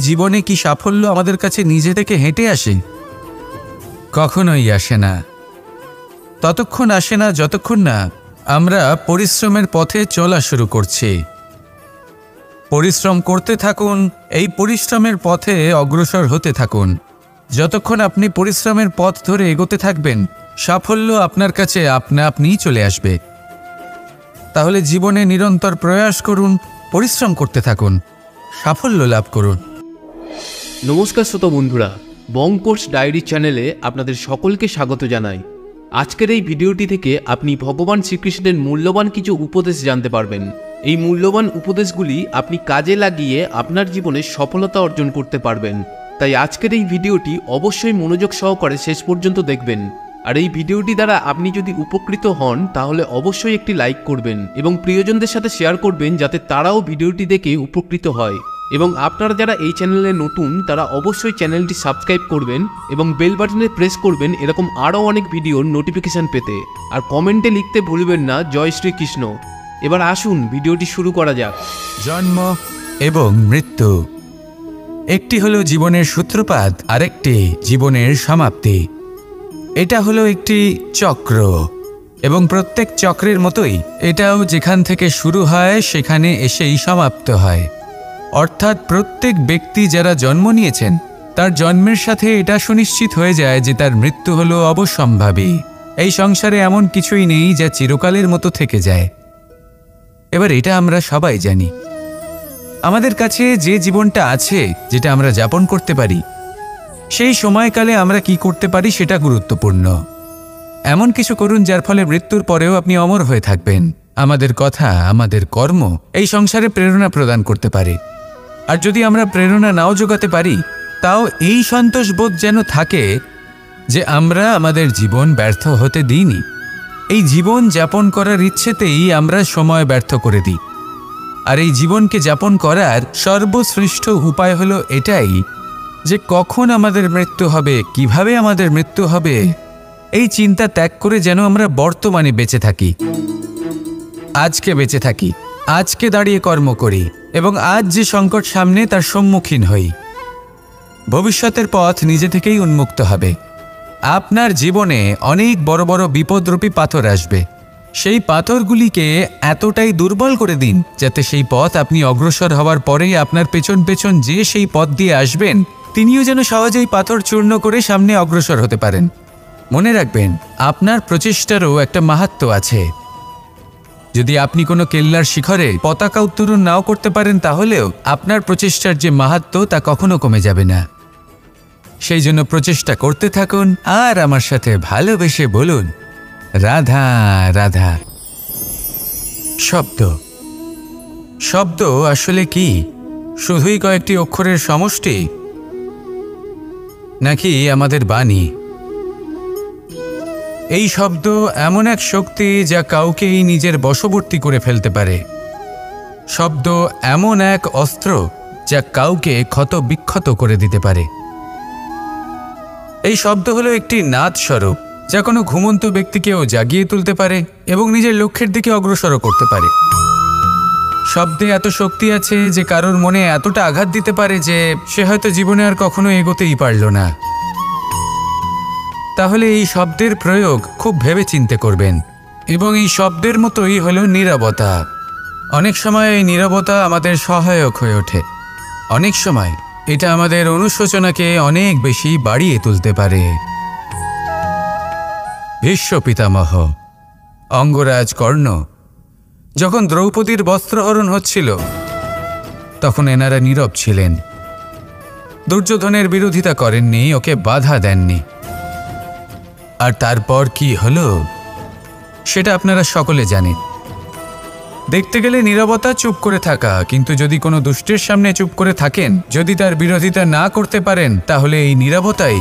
জীবনে কি সাফল্য আমাদের কাছে নিজে থেকে হেঁটে আসে? কখনোই আসে না। ততক্ষণ আসে না যতক্ষণ না আমরা পরিশ্রমের পথে চলা শুরু করছি। পরিশ্রম করতে থাকুন, এই পরিশ্রমের পথে অগ্রসর হতে থাকুন। যতক্ষণ আপনি পরিশ্রমের পথ ধরে এগোতে থাকবেন, সাফল্য আপনার কাছে আপনা আপনিই চলে আসবে। তাহলে জীবনে নিরন্তর প্রয়াস করুন, পরিশ্রম করতে থাকুন, সাফল্য লাভ করুন। নমস্কার শ্রোতা বন্ধুরা, বং কোর্স ডায়েরি চ্যানেলে আপনাদের সকলকে স্বাগত জানাই। আজকের এই ভিডিওটি থেকে আপনি ভগবান শ্রীকৃষ্ণের মূল্যবান কিছু উপদেশ জানতে পারবেন। এই মূল্যবান উপদেশগুলি আপনি কাজে লাগিয়ে আপনার জীবনে সফলতা অর্জন করতে পারবেন। তাই আজকের এই ভিডিওটি অবশ্যই মনোযোগ সহকারে শেষ পর্যন্ত দেখবেন। আর এই ভিডিওটি দ্বারা আপনি যদি উপকৃত হন তাহলে অবশ্যই একটি লাইক করবেন এবং প্রিয়জনদের সাথে শেয়ার করবেন, যাতে তারাও ভিডিওটি দেখে উপকৃত হয়। এবং আপনারা যারা এই চ্যানেলে নতুন তারা অবশ্যই চ্যানেলটি সাবস্ক্রাইব করবেন এবং বেল বাটনে প্রেস করবেন এরকম আরও অনেক ভিডিওর নোটিফিকেশান পেতে। আর কমেন্টে লিখতে ভুলবেন না জয় শ্রীকৃষ্ণ। এবার আসুন ভিডিওটি শুরু করা যাক। জন্ম এবং মৃত্যু, একটি হলো জীবনের সূত্রপাত, আরেকটি জীবনের সমাপ্তি। এটা হলো একটি চক্র এবং প্রত্যেক চক্রের মতোই এটাও যেখান থেকে শুরু হয় সেখানে এসেই সমাপ্ত হয়। অর্থাৎ প্রত্যেক ব্যক্তি যারা জন্ম নিয়েছেন তার জন্মের সাথে এটা সুনিশ্চিত হয়ে যায় যে তার মৃত্যু হলো অবশ্যম্ভাবী। এই সংসারে এমন কিছুই নেই যা চিরকালের মতো থেকে যায়। এবার এটা আমরা সবাই জানি। আমাদের কাছে যে জীবনটা আছে, যেটা আমরা যাপন করতে পারি, সেই সময়কালে আমরা কি করতে পারি সেটা গুরুত্বপূর্ণ। এমন কিছু করুন যার ফলে মৃত্যুর পরেও আপনি অমর হয়ে থাকবেন। আমাদের কথা, আমাদের কর্ম এই সংসারে প্রেরণা প্রদান করতে পারে। আর যদি আমরা প্রেরণা নাও জোগাতে পারি, তাও এই সন্তোষবোধ যেন থাকে যে আমরা আমাদের জীবন ব্যর্থ হতে দিইনি। এই জীবন যাপন করার ইচ্ছেতেই আমরা সময় ব্যর্থ করে দিই। আর এই জীবনকে যাপন করার সর্বশ্রেষ্ঠ উপায় হলো এটাই যে কখন আমাদের মৃত্যু হবে, কিভাবে আমাদের মৃত্যু হবে, এই চিন্তা ত্যাগ করে যেন আমরা বর্তমানে বেঁচে থাকি, আজকে বেঁচে থাকি, আজকে দাঁড়িয়ে কর্ম করি এবং আজ যে সংকট সামনে তার সম্মুখীন হই। ভবিষ্যতের পথ নিজে থেকেই উন্মুক্ত হবে। আপনার জীবনে অনেক বড় বড় বিপদরূপী পাথর আসবে। সেই পাথরগুলিকে এতটাই দুর্বল করে দিন যাতে সেই পথ আপনি অগ্রসর হওয়ার পরেই আপনার পেছন পেছন যে সেই পথ দিয়ে আসবেন তিনিও যেন সহজেই পাথর চূর্ণ করে সামনে অগ্রসর হতে পারেন। মনে রাখবেন, আপনার প্রচেষ্টারও একটা মাহাত্ম্য আছে। যদি আপনি কোনো কেল্লার শিখরে পতাকা উত্তোলন নাও করতে পারেন, তাহলেও আপনার প্রচেষ্টার যে মাহাত্ম্য তা কখনো কমে যাবে না। সেই জন্য প্রচেষ্টা করতে থাকুন আর আমার সাথে ভালোবেসে বলুন, রাধা রাধা। শব্দ, শব্দ আসলে কি? শুধুই কয়েকটি অক্ষরের সমষ্টি, নাকি আমাদের বাণী? এই শব্দ এমন এক শক্তি যা কাউকেই নিজের বশবর্তী করে ফেলতে পারে। শব্দ এমন এক অস্ত্র যা কাউকে ক্ষত বিক্ষত করে দিতে পারে। এই শব্দ হলো একটি নাদ স্বরূপ যা কোনো ঘুমন্ত ব্যক্তিকেও জাগিয়ে তুলতে পারে এবং নিজের লক্ষ্যের দিকে অগ্রসর করতে পারে। শব্দে এত শক্তি আছে যে কারোর মনে এতটা আঘাত দিতে পারে যে সে হয়তো জীবনে আর কখনো এগোতেই পারল না। তাহলে এই শব্দের প্রয়োগ খুব ভেবে চিন্তে করবেন। এবং এই শব্দের মতোই হলো নীরবতা। অনেক সময় এই নীরবতা আমাদের সহায়ক হয়ে ওঠে। অনেক সময় এটা আমাদের অনুশোচনাকে অনেক বেশি বাড়িয়ে তুলতে পারে। ভীষ্ম পিতামহ, অঙ্গরাজ কর্ণ যখন দ্রৌপদীর বস্ত্রহরণ হচ্ছিল তখন এনারা নীরব ছিলেন। দুর্যোধনের বিরোধিতা করেননি, ওকে বাধা দেননি। আর তারপর কি হলো সেটা আপনারা সকলে জানেন। দেখতে গেলে নীরবতা চুপ করে থাকা, কিন্তু যদি কোনো দুষ্টের সামনে চুপ করে থাকেন, যদি তার বিরোধিতা না করতে পারেন, তাহলে এই নীরবতাই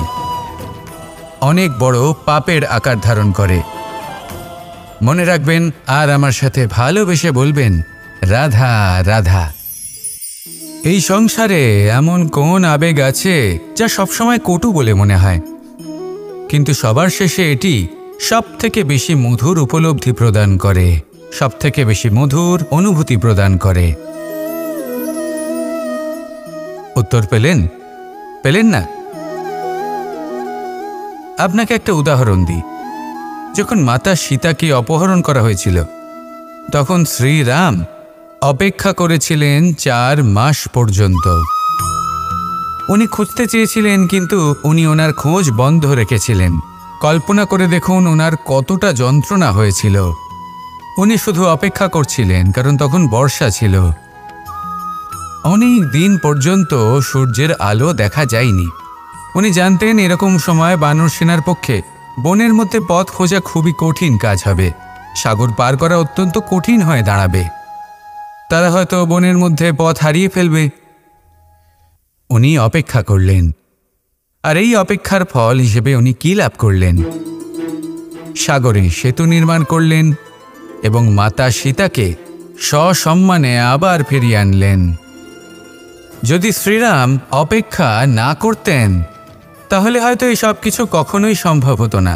অনেক বড় পাপের আকার ধারণ করে। মনে রাখবেন আর আমার সাথে ভালোবেসে বলবেন, রাধা রাধা। এই সংসারে এমন কোন আবেগ আছে যা সবসময় কটু বলে মনে হয়, কিন্তু সবার শেষে এটি সব থেকে বেশি মধুর উপলব্ধি প্রদান করে, সব থেকে বেশি মধুর অনুভূতি প্রদান করে। উত্তর পেলেন না? আপনাকে একটা উদাহরণ দিই। যখন মাতা সীতাকে অপহরণ করা হয়েছিল, তখন শ্রীরাম অপেক্ষা করেছিলেন 4 মাস পর্যন্ত। উনি খুঁজতে চেয়েছিলেন, কিন্তু উনি ওনার খোঁজ বন্ধ রেখেছিলেন। কল্পনা করে দেখুন ওনার কতটা যন্ত্রণা হয়েছিল। উনি শুধু অপেক্ষা করছিলেন, কারণ তখন বর্ষা ছিল। অনেক দিন পর্যন্ত সূর্যের আলো দেখা যায়নি। উনি জানতেন এরকম সময় বানর সেনার পক্ষে বনের মধ্যে পথ খোঁজা খুবই কঠিন কাজ হবে। সাগর পার করা অত্যন্ত কঠিন হয়ে দাঁড়াবে। তারা হয়তো বনের মধ্যে পথ হারিয়ে ফেলবে। উনি অপেক্ষা করলেন, আর এই অপেক্ষার ফল হিসেবে উনি কি লাভ করলেন? সাগরে সেতু নির্মাণ করলেন এবং মাতা সীতাকে সসম্মানে আবার ফিরিয়ে আনলেন। যদি শ্রীরাম অপেক্ষা না করতেন, তাহলে হয়তো এই সব কিছু কখনোই সম্ভব হতো না।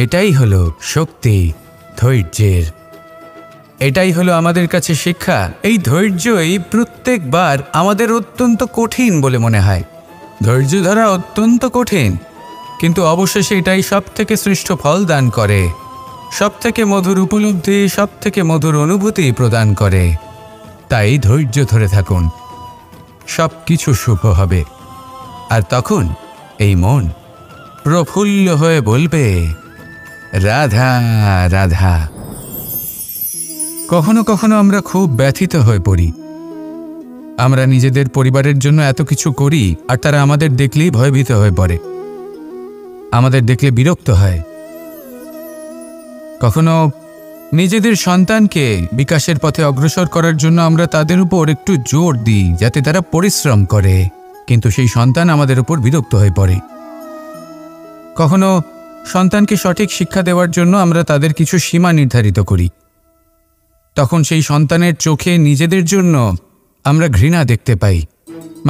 এটাই হলো শক্তি ধৈর্যের। এটাই হলো আমাদের কাছে শিক্ষা। এই ধৈর্যই প্রত্যেকবার আমাদের অত্যন্ত কঠিন বলে মনে হয়। ধৈর্য ধরা অত্যন্ত কঠিন, কিন্তু অবশেষে এটাই সবথেকে শ্রেষ্ঠ ফল দান করে, সবথেকে মধুর উপলব্ধি, সবথেকে মধুর অনুভূতি প্রদান করে। তাই ধৈর্য ধরে থাকুন, সব কিছু শুভ হবে। আর তখন এই মন প্রফুল্ল হয়ে বলবে, রাধা রাধা। কখনো কখনো আমরা খুব ব্যথিত হয়ে পড়ি। আমরা নিজেদের পরিবারের জন্য এত কিছু করি, আর তারা আমাদের দেখলেই ভয়ভীত হয়ে পড়ে, আমাদের দেখলে বিরক্ত হয়। কখনো নিজেদের সন্তানকে বিকাশের পথে অগ্রসর করার জন্য আমরা তাদের উপর একটু জোর দিই, যাতে তারা পরিশ্রম করে, কিন্তু সেই সন্তান আমাদের উপর বিরক্ত হয়ে পড়ে। কখনো সন্তানকে সঠিক শিক্ষা দেওয়ার জন্য আমরা তাদের কিছু সীমা নির্ধারিত করি, তখন সেই সন্তানের চোখে নিজেদের জন্য আমরা ঘৃণা দেখতে পাই।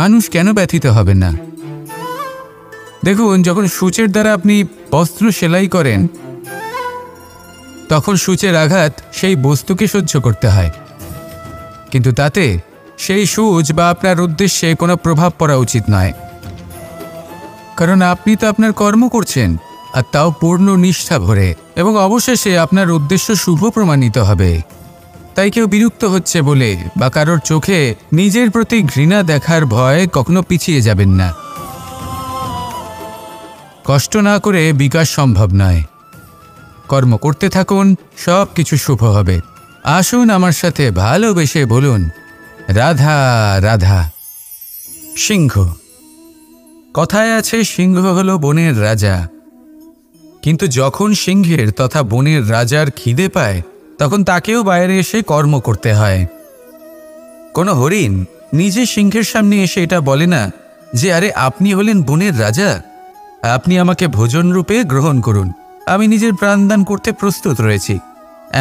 মানুষ কেন ব্যথিত হবে না? দেখুন, যখন সূচের দ্বারা আপনি বস্ত্র সেলাই করেন, তখন সূচের আঘাত সেই বস্তুকে সহ্য করতে হয়, কিন্তু তাতে সেই সূচ বা আপনার উদ্দেশ্যে কোনো প্রভাব পড়া উচিত নয়, কারণ আপনি তো আপনার কর্ম করছেন, আর তাও পূর্ণ নিষ্ঠা ভরে, এবং অবশেষে আপনার উদ্দেশ্য শুভ প্রমাণিত হবে। তাই কেউ বিরক্ত হচ্ছে বলে বা কারোর চোখে নিজের প্রতি ঘৃণা দেখার ভয় কখনো পিছিয়ে যাবেন না। কষ্ট না করে বিকাশ সম্ভব নয়। কর্ম করতে থাকুন, সব কিছু শুভ হবে। আসুন আমার সাথে ভালোবেসে বলুন, রাধা রাধা। সিংহ। কথায় আছে, সিংহ হলো বনের রাজা। কিন্তু যখন সিংহের তথা বনের রাজার খিদে পায়, তখন তাকেও বাইরে এসে কর্ম করতে হয়। কোনো হরিণ নিজে সিংহের সামনে এসে এটা বলে না যে, আরে আপনি হলেন বনের রাজা, আপনি আমাকে ভোজন রূপে গ্রহণ করুন, আমি নিজের প্রাণদান করতে প্রস্তুত রয়েছি।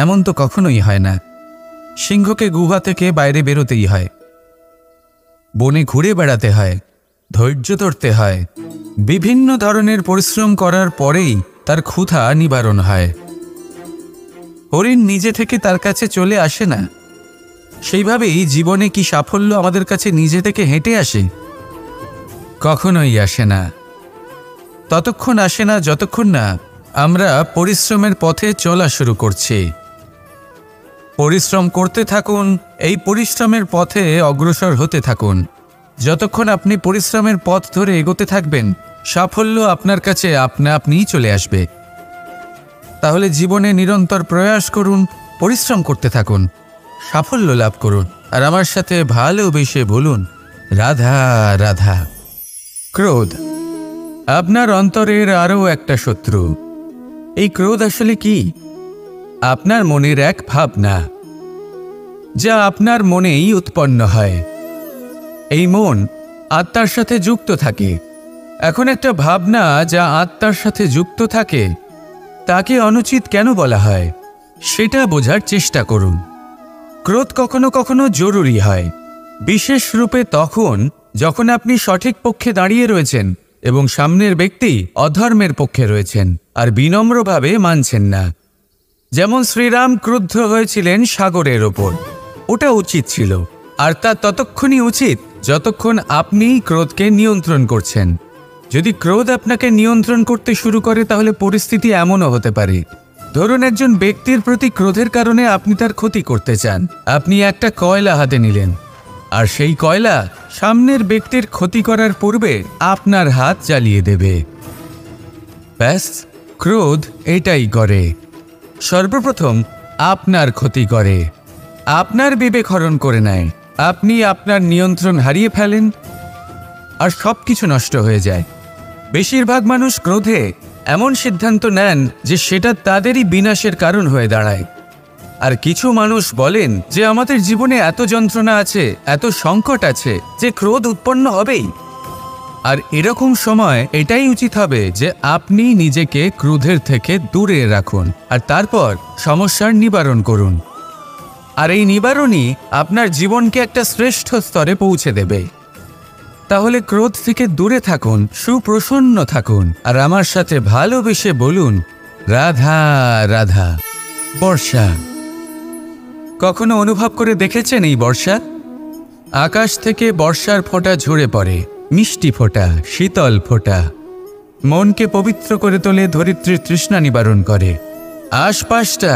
এমন তো কখনোই হয় না। সিংহকে গুহা থেকে বাইরে বেরোতেই হয়, বনে ঘুরে বেড়াতে হয়, ধৈর্য ধরতে হয়, বিভিন্ন ধরনের পরিশ্রম করার পরেই তার ক্ষুধা নিবারণ হয়। হরিণ নিজে থেকে তার কাছে চলে আসে না। সেইভাবেই জীবনে কি সাফল্য আমাদের কাছে নিজে থেকে হেঁটে আসে? কখনোই আসে না। ততক্ষণ আসে না যতক্ষণ না আমরা পরিশ্রমের পথে চলা শুরু করছি। পরিশ্রম করতে থাকুন, এই পরিশ্রমের পথে অগ্রসর হতে থাকুন। যতক্ষণ আপনি পরিশ্রমের পথ ধরে এগোতে থাকবেন, সাফল্য আপনার কাছে আপনা আপনিই চলে আসবে। তাহলে জীবনে নিরন্তর প্রয়াস করুন, পরিশ্রম করতে থাকুন, সাফল্য লাভ করুন, আর আমার সাথে ভালোবেসে বলুন, রাধা রাধা। ক্রোধ আপনার অন্তরের আরও একটা শত্রু। এই ক্রোধ আসলে কি? আপনার মনের এক ভাবনা, যা আপনার মনেই উৎপন্ন হয়। এই মন আত্মার সাথে যুক্ত থাকে। এখন একটা ভাবনা যা আত্মার সাথে যুক্ত থাকে, তাকে অনুচিত কেন বলা হয় সেটা বোঝার চেষ্টা করুন। ক্রোধ কখনো কখনো জরুরি হয়, বিশেষ রূপে তখন যখন আপনি সঠিক পক্ষে দাঁড়িয়ে রয়েছেন এবং সামনের ব্যক্তি অধর্মের পক্ষে রয়েছেন আর বিনম্রভাবে মানছেন না। যেমন শ্রীরাম ক্রুদ্ধ হয়েছিলেন সাগরের ওপর, ওটা উচিত ছিল, আর তা ততক্ষণই উচিত যতক্ষণ আপনি ক্রোধকে নিয়ন্ত্রণ করছেন। যদি ক্রোধ আপনাকে নিয়ন্ত্রণ করতে শুরু করে তাহলে পরিস্থিতি এমনও হতে পারে, ধরুন একজন ব্যক্তির প্রতি ক্রোধের কারণে আপনি তার ক্ষতি করতে চান। আপনি একটা কয়লা হাতে নিলেন, আর সেই কয়লা সামনের ব্যক্তির ক্ষতি করার পূর্বে আপনার হাত জ্বালিয়ে দেবে। ব্যাস, ক্রোধ এটাই করে। সর্বপ্রথম আপনার ক্ষতি করে, আপনার বিবেক হরণ করে নেয়, আপনি আপনার নিয়ন্ত্রণ হারিয়ে ফেলেন আর সব কিছু নষ্ট হয়ে যায়। বেশিরভাগ মানুষ ক্রোধে এমন সিদ্ধান্ত নেন যে সেটা তাদেরই বিনাশের কারণ হয়ে দাঁড়ায়। আর কিছু মানুষ বলেন যে আমাদের জীবনে এত যন্ত্রণা আছে, এত সংকট আছে যে ক্রোধ উৎপন্ন হবেই। আর এরকম সময় এটাই উচিত হবে যে আপনি নিজেকে ক্রোধের থেকে দূরে রাখুন আর তারপর সমস্যার নিবারণ করুন। আর এই নিবারণই আপনার জীবনকে একটা শ্রেষ্ঠ স্তরে পৌঁছে দেবে। তাহলে ক্রোধ থেকে দূরে থাকুন, সুপ্রসন্ন থাকুন, আর আমার সাথে ভালোবেসে বলুন, রাধা রাধা। বর্ষা। কখনো অনুভব করে দেখেছেন এই বর্ষা? আকাশ থেকে বর্ষার ফোঁটা ঝরে পড়ে, মিষ্টি ফোঁটা, শীতল ফোঁটা, মনকে পবিত্র করে তোলে, ধরিত্রীর তৃষ্ণা নিবারণ করে, আশপাশটা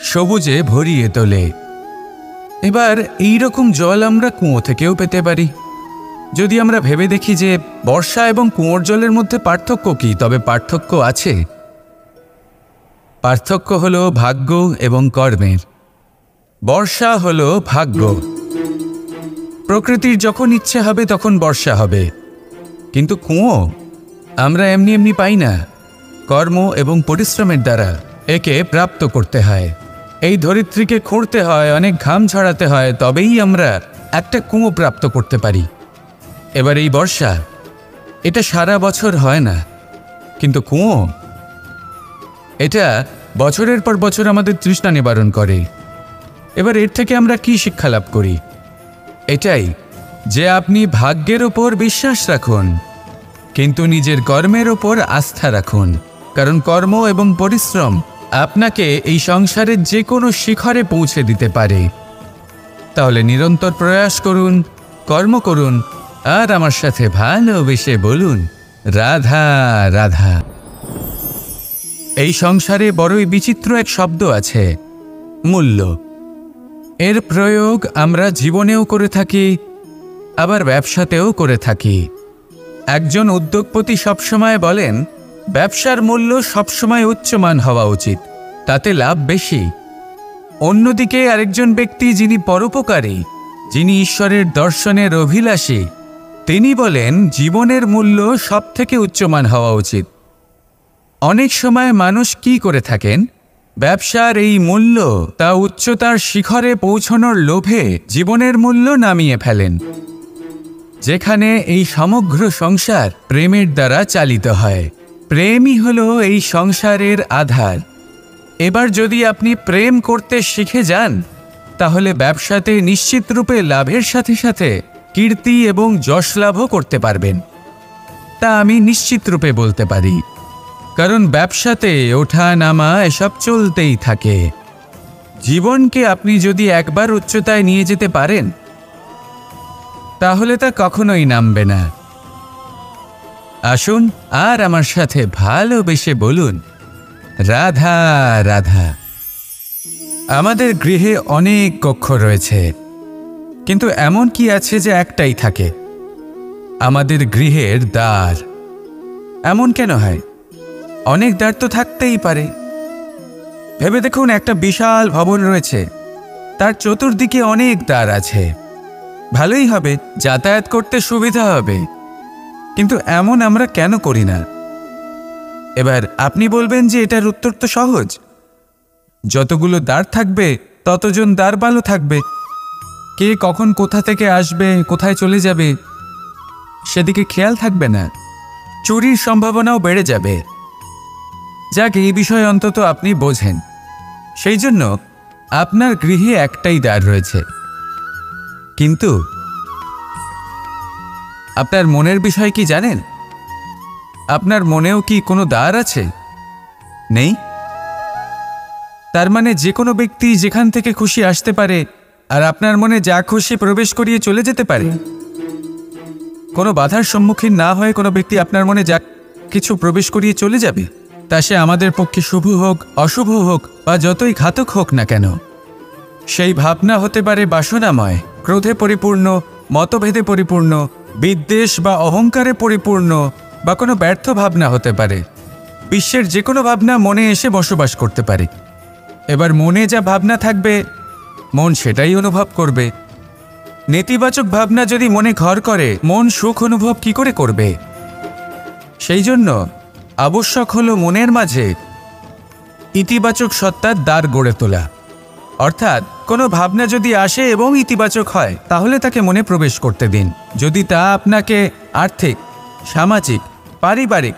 সবুজে ভরিয়ে তোলে। এবার এই রকম জল আমরা কুয়ো থেকেও পেতে পারি। যদি আমরা ভেবে দেখি যে বর্ষা এবং কুয়োর জলের মধ্যে পার্থক্য কী, তবে পার্থক্য আছে। পার্থক্য হলো ভাগ্য এবং কর্মের। বর্ষা হলো ভাগ্য। প্রকৃতির যখন ইচ্ছে হবে তখন বর্ষা হবে, কিন্তু কুয়ো আমরা এমনি এমনি পাই না। কর্ম এবং পরিশ্রমের দ্বারা একে প্রাপ্ত করতে হয়। এই ধরিত্রীকে খুঁড়তে হয়, অনেক ঘাম ঝরাতে হয়, তবেই আমরা একটা কুয়ো প্রাপ্ত করতে পারি। এবার এই বর্ষা, এটা সারা বছর হয় না, কিন্তু কুয়ো এটা বছরের পর বছর আমাদের তৃষ্ণা নিবারণ করে। এবার এর থেকে আমরা কি শিক্ষা লাভ করি? এটাই যে আপনি ভাগ্যের ওপর বিশ্বাস রাখুন, কিন্তু নিজের কর্মের ওপর আস্থা রাখুন। কারণ কর্ম এবং পরিশ্রম আপনাকে এই সংসারের যে কোনো শিখরে পৌঁছে দিতে পারে। তাহলে নিরন্তর প্রয়াস করুন, কর্ম করুন, আর আমার সাথে ভালোবেসে বলুন, রাধা রাধা। এই সংসারে বড়ই বিচিত্র এক শব্দ আছে, মূল্য। এর প্রয়োগ আমরা জীবনেও করে থাকি, আবার ব্যবসাতেও করে থাকি। একজন উদ্যোগপতি সবসময় বলেন, ব্যবসার মূল্য সবসময় উচ্চমান হওয়া উচিত, তাতে লাভ বেশি। অন্যদিকে আরেকজন ব্যক্তি যিনি পরোপকারী, যিনি ঈশ্বরের দর্শনের অভিলাষী, তিনি বলেন জীবনের মূল্য সবথেকে উচ্চমান হওয়া উচিত। অনেক সময় মানুষ কি করে থাকেন, ব্যবসার এই মূল্য তা উচ্চতার শিখরে পৌঁছানোর লোভে জীবনের মূল্য নামিয়ে ফেলেন। যেখানে এই সমগ্র সংসার প্রেমের দ্বারা চালিত হয়। প্রেমই হলো এই সংসারের আধার। এবার যদি আপনি প্রেম করতে শিখে যান, তাহলে ব্যবসাতে নিশ্চিত রূপে লাভের সাথে সাথে কীর্তি এবং যশ লাভও করতে পারবেন। তা আমি নিশ্চিত রূপে বলতে পারি, কারণ ব্যবসাতে ওঠা নামা এসব চলতেই থাকে। জীবনকে আপনি যদি একবার উচ্চতায় নিয়ে যেতে পারেন, তাহলে তা কখনোই নামবে না। আসুন আর আমার সাথে ভালোবেসে বলুন, রাধা রাধা। আমাদের গৃহে অনেক কক্ষ রয়েছে, কিন্তু এমন কি আছে যে একটাই থাকে? আমাদের গৃহের দ্বার। এমন কেন হয়? অনেক দ্বার তো থাকতেই পারে। ভেবে দেখুন, একটা বিশাল ভবন রয়েছে, তার চতুর্দিকে অনেক দ্বার আছে। ভালোই হবে, যাতায়াত করতে সুবিধা হবে, কিন্তু এমন আমরা কেন করি না? এবার আপনি বলবেন যে এটার উত্তর তো সহজ, যতগুলো দ্বার থাকবে ততজন দ্বারপালও থাকবে। কে কখন কোথা থেকে আসবে, কোথায় চলে যাবে, সেদিকে খেয়াল থাকবে না, চুরির সম্ভাবনাও বেড়ে যাবে। যাক, এই বিষয়ে অন্তত আপনি বোঝেন। সেই জন্য আপনার গৃহে একটাই দ্বার রয়েছে। কিন্তু আপনার মনের বিষয় কি জানেন? আপনার মনেও কি কোনো দ্বার আছে? নেই? তার মানে যে কোনো ব্যক্তি যেখান থেকে খুশি আসতে পারে আর আপনার মনে যা খুশি প্রবেশ করিয়ে চলে যেতে পারে। কোনো বাধার সম্মুখীন না হয়ে কোনো ব্যক্তি আপনার মনে যা কিছু প্রবেশ করিয়ে চলে যাবে, তা সে আমাদের পক্ষে শুভ হোক, অশুভ হোক বা যতই ঘাতক হোক না কেন, সেই ভাবনা হতে পারে বাসনাময়, ক্রোধে পরিপূর্ণ, মতভেদে পরিপূর্ণ, বিদ্বেষ বা অহংকারে পরিপূর্ণ, বা কোনো ব্যর্থ ভাবনা হতে পারে। বিশ্বের যে কোনো ভাবনা মনে এসে বসবাস করতে পারে। এবার মনে যা ভাবনা থাকবে, মন সেটাই অনুভব করবে। নেতিবাচক ভাবনা যদি মনে ঘর করে, মন সুখ অনুভব কি করে করবে? সেই জন্য আবশ্যক হলো মনের মাঝে ইতিবাচক সত্তার দ্বার গড়ে তোলা। অর্থাৎ কোনো ভাবনা যদি আসে এবং ইতিবাচক হয়, তাহলে তাকে মনে প্রবেশ করতে দিন। যদি তা আপনাকে আর্থিক, সামাজিক, পারিবারিক,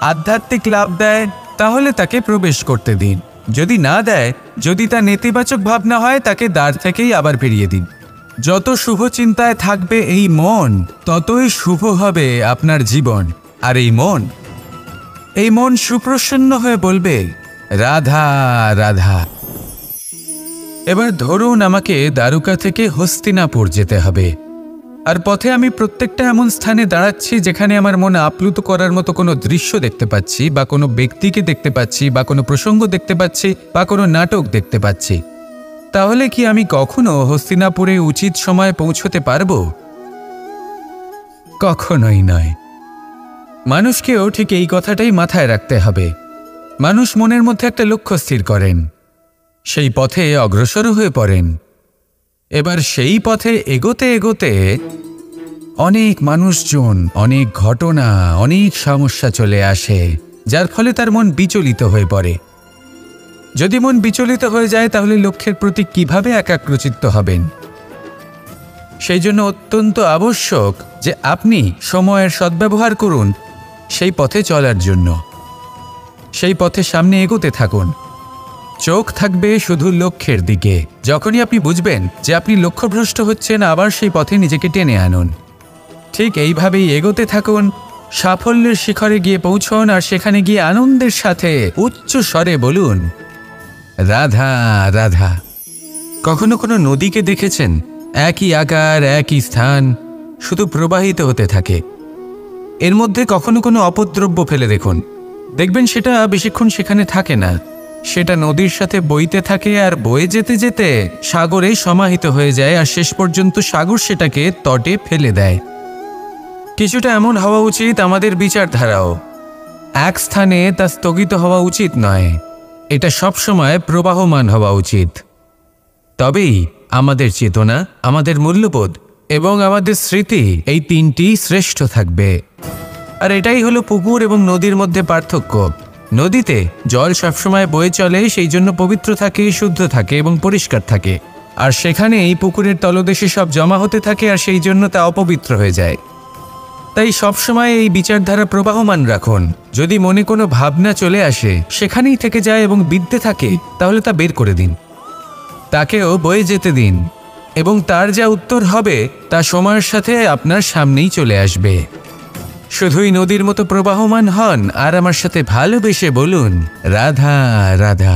আধ্যাত্মিক লাভ দেয়, তাহলে তাকে প্রবেশ করতে দিন। যদি না দেয়, যদি তা নেতিবাচক ভাবনা হয়, তাকে দ্বার থেকেই আবার ফিরিয়ে দিন। যত শুভ চিন্তায় থাকবে এই মন, ততই শুভ হবে আপনার জীবন। আর এই মন সুপ্রসন্ন হয়ে বলবে, রাধা রাধা। এবার ধরুন আমাকে দ্বারকা থেকে হস্তিনাপুর যেতে হবে, আর পথে আমি প্রত্যেকটা এমন স্থানে দাঁড়াচ্ছি যেখানে আমার মন আপ্লুত করার মতো কোনো দৃশ্য দেখতে পাচ্ছি, বা কোনো ব্যক্তিকে দেখতে পাচ্ছি, বা কোনো প্রসঙ্গ দেখতে পাচ্ছি, বা কোনো নাটক দেখতে পাচ্ছি। তাহলে কি আমি কখনো হস্তিনাপুরে উচিত সময়ে পৌঁছতে পারবো? কখনোই নয়। মানুষকেও ঠিক এই কথাটাই মাথায় রাখতে হবে। মানুষ মনের মধ্যে একটা লক্ষ্য স্থির করেন, সেই পথে অগ্রসর হয়ে পড়েন। এবার সেই পথে এগোতে এগোতে অনেক মানুষজন, অনেক ঘটনা, অনেক সমস্যা চলে আসে, যার ফলে তার মন বিচলিত হয়ে পড়ে। যদি মন বিচলিত হয়ে যায়, তাহলে লক্ষ্যের প্রতি কিভাবে একাগ্রচিত্ত হবেন? সেই জন্য অত্যন্ত আবশ্যক যে আপনি সময়ের সদ্ব্যবহার করুন সেই পথে চলার জন্য। সেই পথে সামনে এগোতে থাকুন। চোখ থাকবে শুধু লক্ষ্যের দিকে। যখনই আপনি বুঝবেন যে আপনি লক্ষ্যভ্রষ্ট হচ্ছেন, আবার সেই পথে নিজেকে টেনে আনুন। ঠিক এইভাবেই এগোতে থাকুন, সাফল্যের শিখরে গিয়ে পৌঁছন, আর সেখানে গিয়ে আনন্দের সাথে উচ্চ স্বরে বলুন, রাধা রাধা। কখনো কোনো নদীকে দেখেছেন? একই আকার, একই স্থান, শুধু প্রবাহিত হতে থাকে। এর মধ্যে কখনো কোনো অপদ্রব্য ফেলে দেখুন, দেখবেন সেটা বেশিক্ষণ সেখানে থাকে না। সেটা নদীর সাথে বইতে থাকে, আর বয়ে যেতে যেতে সাগরে সমাহিত হয়ে যায়, আর শেষ পর্যন্ত সাগর সেটাকে তটে ফেলে দেয়। কিছুটা এমন হওয়া উচিত আমাদের বিচারধারাও। এক স্থানে তা স্থগিত হওয়া উচিত নয়, এটা সবসময় প্রবাহমান হওয়া উচিত। তবেই আমাদের চেতনা, আমাদের মূল্যবোধ এবং আমাদের স্মৃতি, এই তিনটি শ্রেষ্ঠ থাকবে। আর এটাই হলো পুকুর এবং নদীর মধ্যে পার্থক্য। নদীতে জল সবসময় বয়ে চলে, সেই জন্য পবিত্র থাকে, শুদ্ধ থাকে এবং পরিষ্কার থাকে। আর সেখানে এই পুকুরের তলদেশে সব জমা হতে থাকে, আর সেই জন্য তা অপবিত্র হয়ে যায়। তাই সবসময় এই বিচারধারা প্রবাহমান রাখুন। যদি মনে কোনো ভাবনা চলে আসে, সেখানেই থেকে যায় এবং বিদ্যে থাকে, তাহলে তা বের করে দিন, তাকেও বয়ে যেতে দিন, এবং তার যা উত্তর হবে তা সময়ের সাথে আপনার সামনেই চলে আসবে। শুধুই নদীর মতো প্রবাহমান হন, আর আমার সাথে ভালোবেসে বলুন, রাধা রাধা।